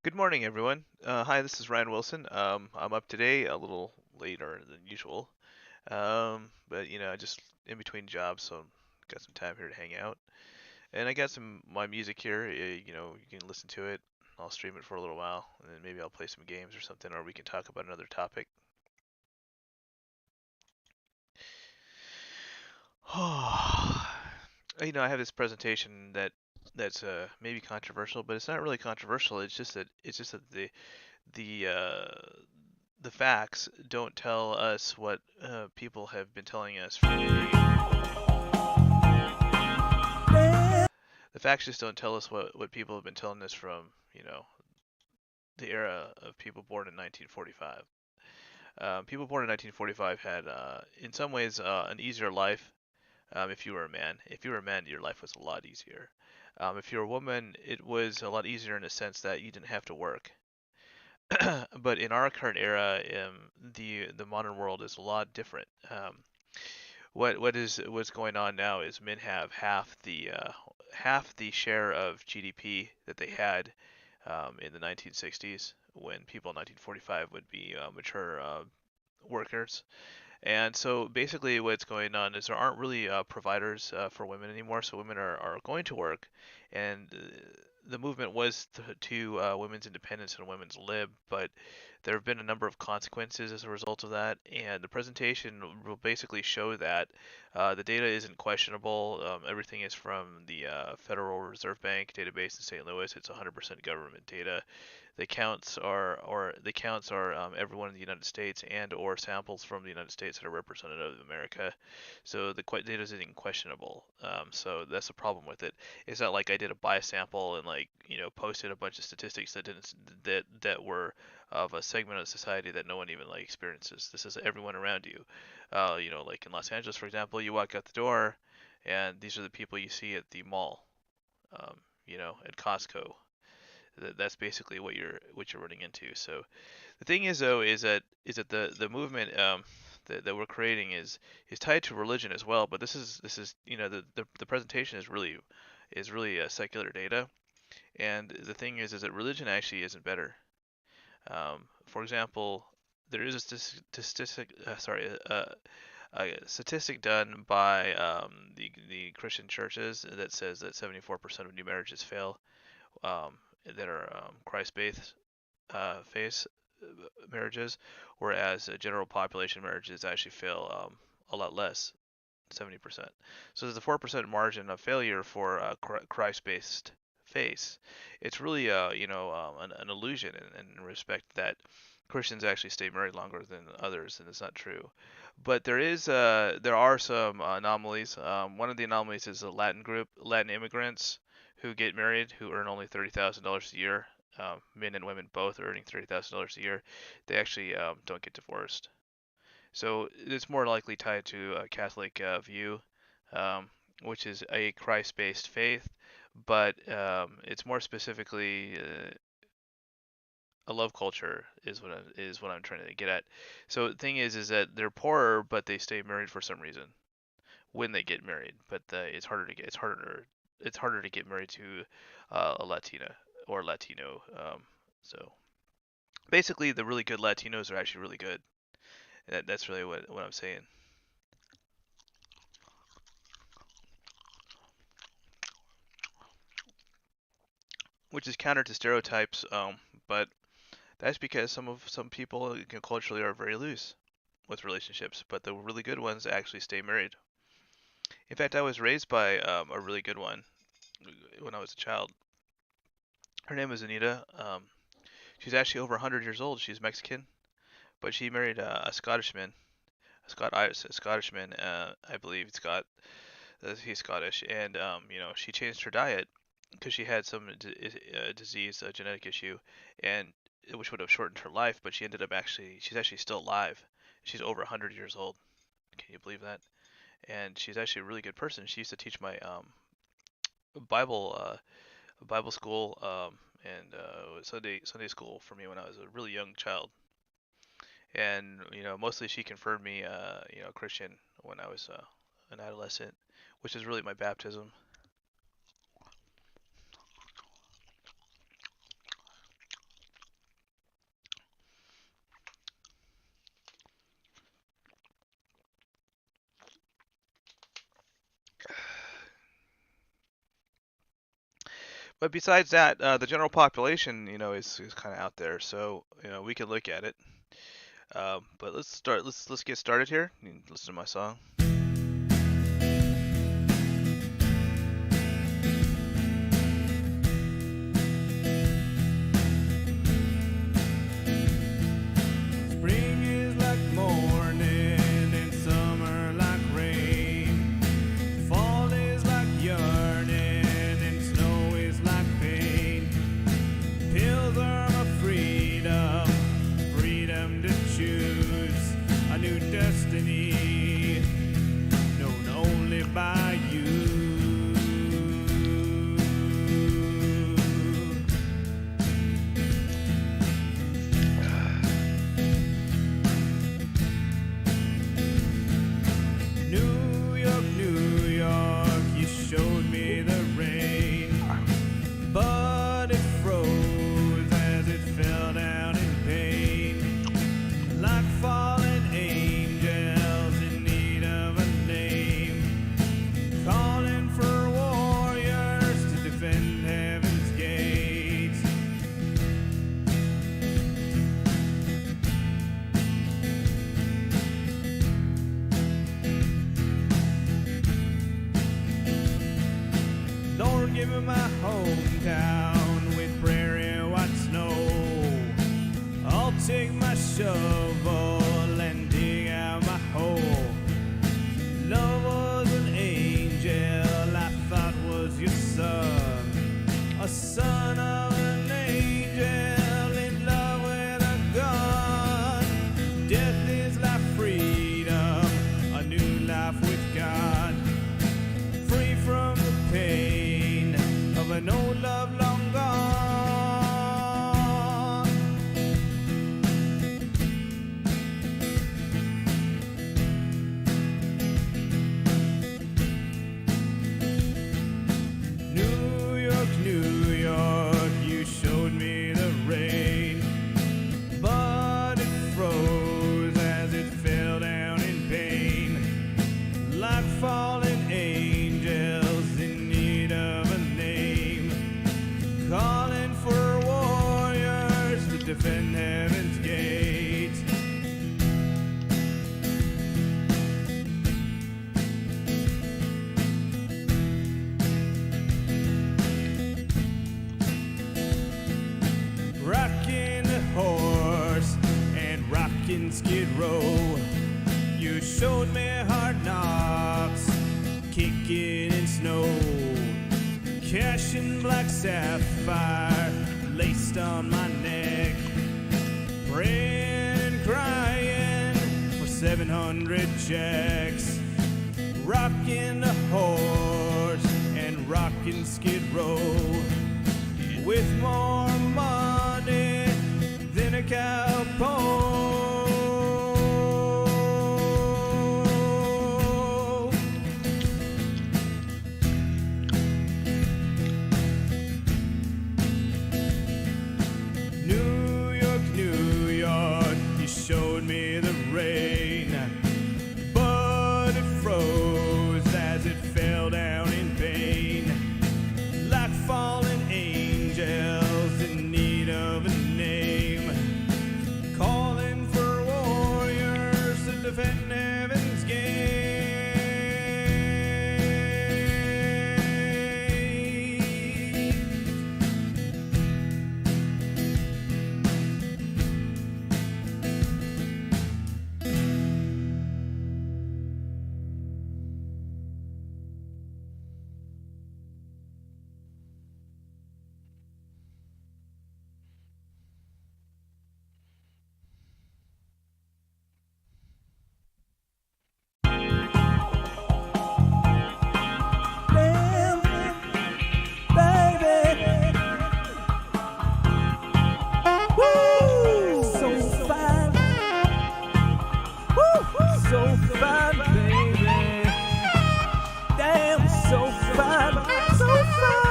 Good morning, everyone. Hi, this is Ryan Wilson. I'm up today a little later than usual, but I just in between jobs, so got some time here to hang out. And I got some my music here. You can listen to it. I'll stream it for a little while, and then maybe I'll play some games or something, or we can talk about another topic. I have this presentation that's maybe controversial, but it's not really controversial. It's just that the the facts don't tell us what people have been telling us from the facts just don't tell us what people have been telling us from the era of people born in 1945. People born in 1945 had in some ways an easier life. If you were a man, your life was a lot easier. If you're a woman, it was a lot easier in the sense that you didn't have to work. But in our current era, the modern world is a lot different. What's going on now is men have half the share of GDP that they had in the 1960s, when people in 1945 would be mature workers. And so basically, what's going on is there aren't really providers for women anymore. So women are going to work, and the movement was to women's independence and women's lib, but there have been a number of consequences as a result of that. And the presentation will basically show that the data isn't questionable. Everything is from the Federal Reserve Bank database in St. Louis. It's 100% government data. The counts are everyone in the United States and or samples from the United States that are representative of America. So the data isn't questionable. So that's the problem with it. It's not like I did a bias sample and posted a bunch of statistics that didn't that were of a segment of society that no one even experiences. This is everyone around you. Like in Los Angeles, for example, you walk out the door, and these are the people you see at the mall. At Costco. That's basically what you're running into. So the thing is though is that the movement that we're creating is tied to religion as well. But this is the presentation is really secular data. And the thing is that religion actually isn't better. For example, there is a statistic done by the Christian churches that says that 74% of new marriages fail, that are Christ-based face marriages, whereas general population marriages actually fail a lot less, 70%. So there's a 4% margin of failure for Christ-based face. It's really an illusion in respect that Christians actually stay married longer than others, and it's not true. But there are some anomalies. One of the anomalies is the Latin immigrants who get married, who earn only $30,000 a year. Men and women both earning $30,000 a year, they actually don't get divorced. So it's more likely tied to a Catholic view, which is a Christ-based faith, but it's more specifically a love culture is what I'm trying to get at. So the thing is that they're poorer, but they stay married for some reason when they get married. But it's harder to get married to a Latina or Latino. So basically, the really good Latinos are actually really good. That's really what I'm saying. Which is counter to stereotypes. But that's because some people culturally are very loose with relationships, but the really good ones actually stay married. In fact, I was raised by a really good one when I was a child. Her name was Anita. She's actually over 100 years old. She's Mexican, but she married a Scottishman, a Scottishman, I believe Scott. He's Scottish, and she changed her diet because she had some disease, a genetic issue, and which would have shortened her life. But she's actually still alive. She's over 100 years old. Can you believe that? And she's actually a really good person. She used to teach my Bible Bible school and Sunday school for me when I was a really young child. And mostly she confirmed me Christian when I was an adolescent, which is really my baptism. But besides that, the general population, is kind of out there, so we can look at it. But let's start. Let's get started here. You can listen to my song. Spring is like morning and summer like rain. Fall is like yearning and snow is like pain. Pills are my freedom, freedom to choose a new destiny, known only by you. New York, New York, you showed me the rain, but it froze as it fell down in pain, like fallen angels in need of a name, calling for warriors to defend heaven's gates. Lord, give me my hometown with prairie white snow. I'll take my shovel and dig out my hole. Love was an angel I thought was your son, a son of an angel in love with a gun. Death is like freedom, a new life with God, free from the pain of an old love long gone. New York, New York, you showed me the rain, but it froze as it fell down in pain, like fallen angels in need of a name, calling for warriors to defend heaven's gates. Rockin' the horse and rockin' Skid Row, you showed me hard knocks, kicking in snow, cash and black sapphire laced on my neck, praying and crying for 700 checks, rocking the horse and rocking Skid Row, with more money than a cowpole. New York, New York, you showed me the rain, but it froze as it fell down in pain, like fallen angels in need of a name, calling for warriors to defend heaven's gates. Damn, baby. Woo! So fine. Woo! So fine, baby. Damn, so fine. So fine.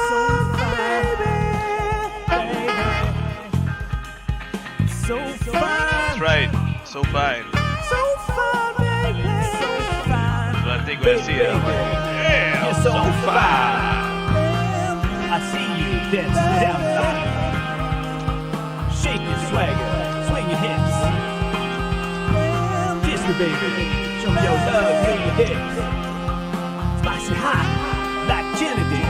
So fine, baby. So fine. That's right. So fine. So fine, baby. So fine. But I think when I see it, I'm like, yeah, You're so fine. I I see you dancing down the line. Shake your swagger, swing your hips. Kiss me, baby, show me your love through your hips. Spicy hot, like Kennedy.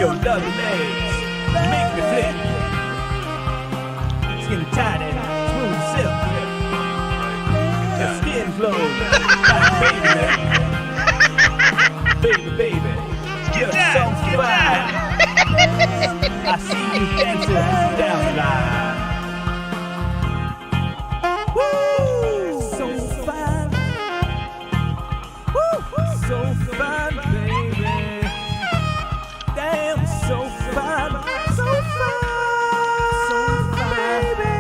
Your lovely legs make me flip. Skin tight and smooth silk. Your skin glows like baby, baby, you're so fine. I see you dancing down the line. Woo, so fine. Woo, so fine, baby. Damn, so fine, so fine, baby,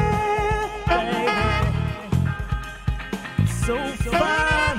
so fine.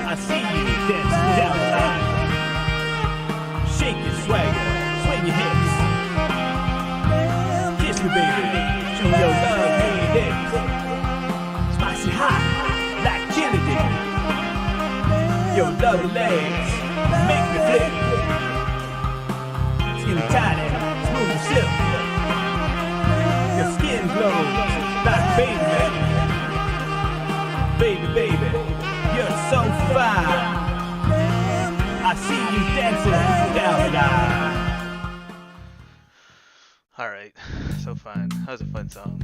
I see you dancing down the line. Shake your swagger, swing your hips. Kiss me, baby, show me your love through your hips. Spicy hot, like Kennedy. Your lovely legs make me flip. Skin tight and smooth silk. Your skin glows like baby, you're so fine. I see you dancing down the line. Alright, so fine. That was a fun song.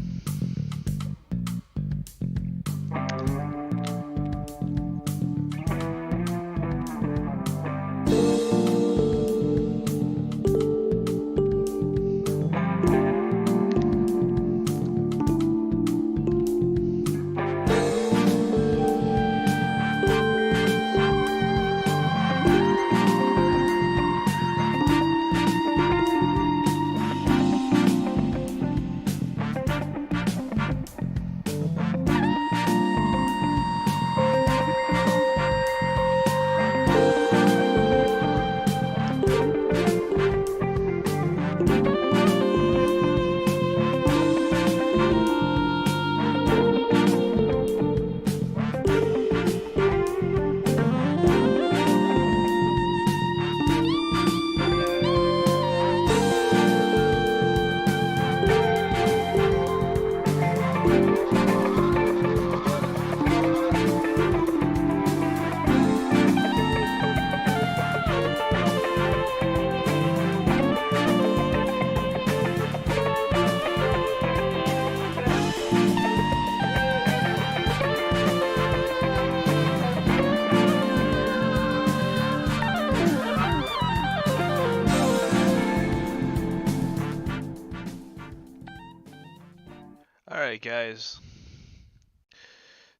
Alright guys,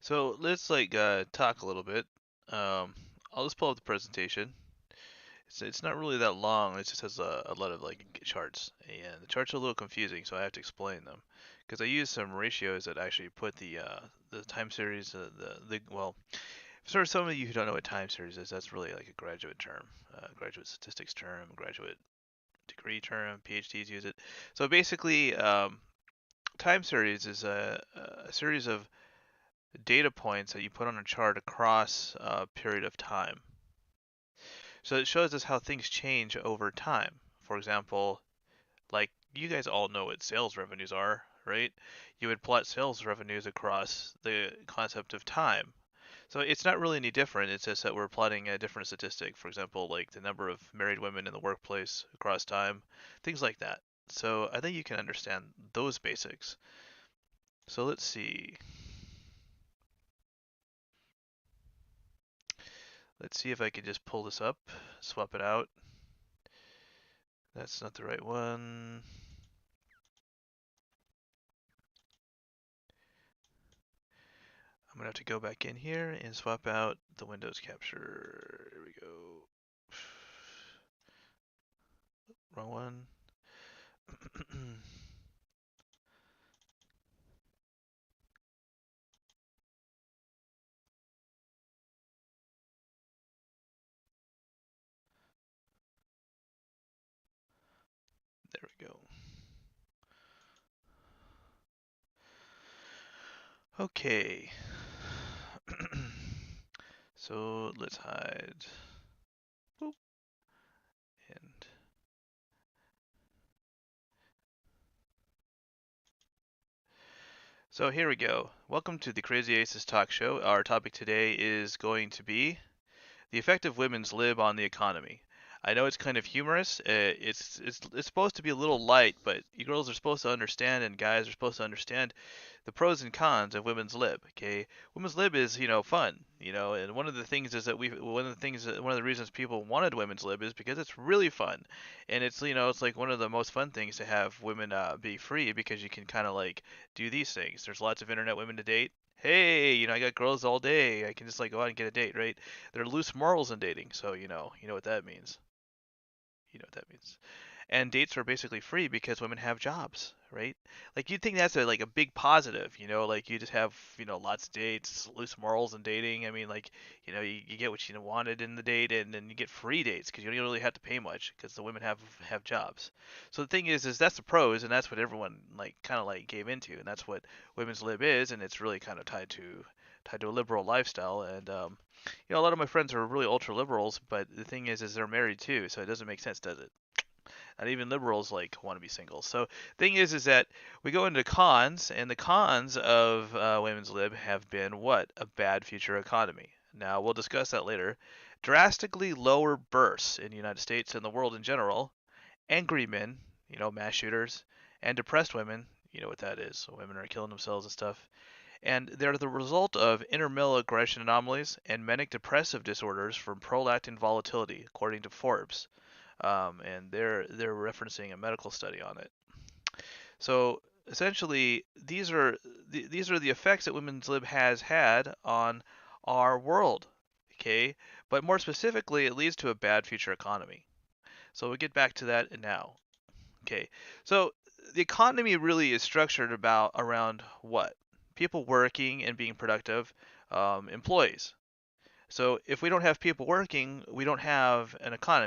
so let's talk a little bit. I'll just pull up the presentation. It's not really that long. It just has a lot of charts, and the charts are a little confusing, so I have to explain them because I use some ratios that actually put the time series well, for some of you who don't know what time series is, that's really like a graduate term, graduate statistics term, graduate degree term. PhDs use it. So basically, time series is a series of data points that you put on a chart across a period of time. So it shows us how things change over time. For example, like you guys all know what sales revenues are, right? You would plot sales revenues across the concept of time. So it's not really any different. It's just that we're plotting a different statistic. For example, like the number of married women in the workplace across time, things like that. So I think you can understand those basics. So let's see. Let's see if I can just pull this up, swap it out. That's not the right one. I'm gonna have to go back in here and swap out the Windows capture. Here we go. Wrong one. There we go. Okay. So let's hide. Boop. And so here we go. Welcome to the Crazy Aces Talk Show. Our topic today is going to be the effect of women's lib on the economy. I know it's kind of humorous. It's supposed to be a little light, but you girls are supposed to understand, and guys are supposed to understand the pros and cons of women's lib. Okay, women's lib is fun. And one of the things is that one of the reasons people wanted women's lib is because it's really fun, and it's like one of the most fun things to have women be free because you can kind of like do these things. There's lots of internet women to date. Hey, I got girls all day. I can just like go out and get a date, right? There are loose morals in dating, so you know what that means. You know what that means. And dates are basically free because women have jobs, right? Like you'd think that's like a big positive, like you just have, lots of dates, loose morals in dating. I mean, like, you get what you wanted in the date, and then you get free dates because you don't really have to pay much because the women have jobs. So the thing is that's the pros, and that's what everyone like kind of like gave into, and that's what women's lib is, and it's really kind of tied to a liberal lifestyle. And a lot of my friends are really ultra liberals, but the thing is they're married too, so it doesn't make sense, does it? And even liberals like want to be single. So thing is that we go into cons, and the cons of women's lib have been what? A bad future economy. Now we'll discuss that later. Drastically lower births in the United States and the world in general. Angry men, mass shooters, and depressed women. You know what that is. So women are killing themselves and stuff. And they're the result of inter-male aggression anomalies and manic depressive disorders from prolactin volatility, according to Forbes. And they're referencing a medical study on it. So essentially, these are the effects that women's lib has had on our world. Okay, but more specifically, it leads to a bad future economy. So we'll get back to that now. Okay, so the economy really is structured around what? People working and being productive, employees. So if we don't have people working, we don't have an economy.